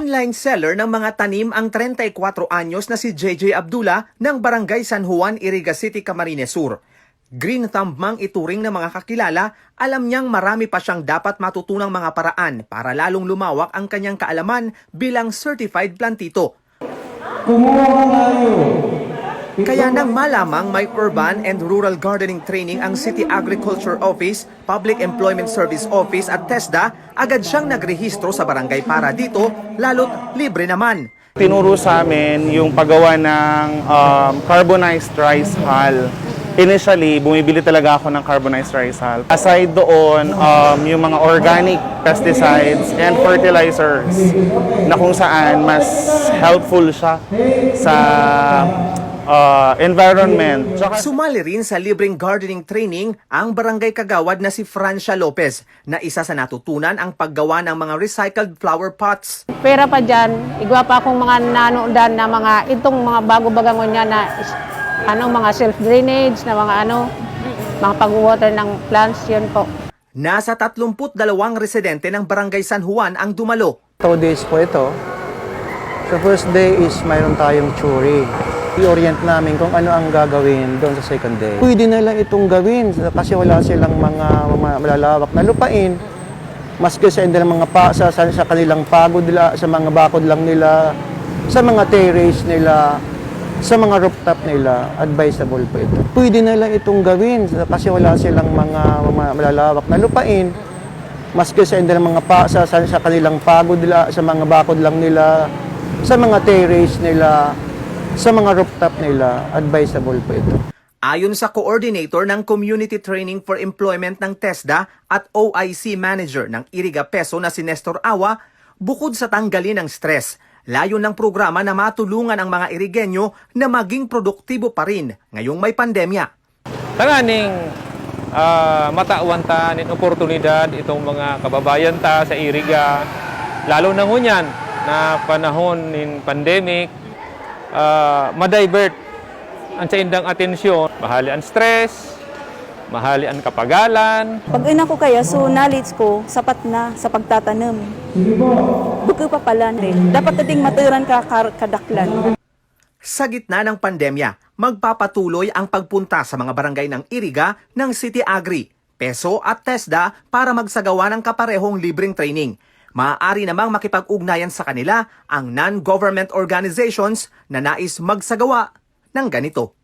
Online seller ng mga tanim ang 34 anyos na si JJ Abdullah ng Barangay San Juan, Iriga City, Camarines Sur. Green thumb mang ituring ng mga kakilala, alam niyang marami pa siyang dapat matutunang mga paraan para lalong lumawak ang kanyang kaalaman bilang certified plantito. Kaya nang malamang may urban and rural gardening training ang City Agriculture Office, Public Employment Service Office at TESDA, agad siyang nagrehistro sa barangay para dito, lalo't libre naman. Tinuro sa amin yung paggawa ng carbonized rice hull. Initially, bumibili talaga ako ng carbonized rice hull. Aside doon, yung mga organic pesticides and fertilizers na kung saan mas helpful siya sa environment. Sumali rin sa libreng gardening training ang barangay kagawad na si Francia Lopez na isa sa natutunan ang paggawa ng mga recycled flower pots. Pera pa dyan, igwa pa akong mga nanoodaan na mga itong mga bago-bagangon niya na mga self-drainage, na mga pag-water ng plants, yun po. Nasa 32 residente ng Barangay San Juan ang dumalo. 2 days po ito. The first day is mayroon tayong churi. I-orient namin kung ano ang gagawin doon sa second day. Pwede na lang itong gawin kasi wala silang mga malalawak na lupain. Maski sa hindi ng mga sa kanilang pagod nila, sa mga bakod lang nila, sa mga terrace nila, sa mga rooftop nila, advisable po ito. Pwede na lang itong gawin kasi wala silang mga malalawak na lupain. Maski sa hindi ng mga sa kanilang pagod nila, sa mga bakod lang nila, sa mga terrace nila, sa mga rooftop nila, advisable po ito. Ayon sa coordinator ng Community Training for Employment ng TESDA at OIC Manager ng Iriga Peso na si Nestor Awa, bukod sa tanggalin ang stress, layon ng programa na matulungan ang mga Irigenyo na maging produktibo pa rin ngayong may pandemya. Tanganing matawan ta nin oportunidad itong mga kababayan ta sa Iriga, lalo na ngunyan na panahon nin pandemic, ma-divert ang sa indang atensyon, mahali ang stress, mahali ang kapagalan. Pag ina ko kaya, so knowledge ko, sapat na sa pagtatanim. Buka pa pala rin. Dapat nating maturan ka kadaklan. Sa gitna ng pandemya, magpapatuloy ang pagpunta sa mga barangay ng Iriga ng City Agri, Peso at TESDA para magsagawa ng kaparehong libreng training. Maaari namang makipag-ugnayan sa kanila ang non-government organizations na nais magsagawa ng ganito.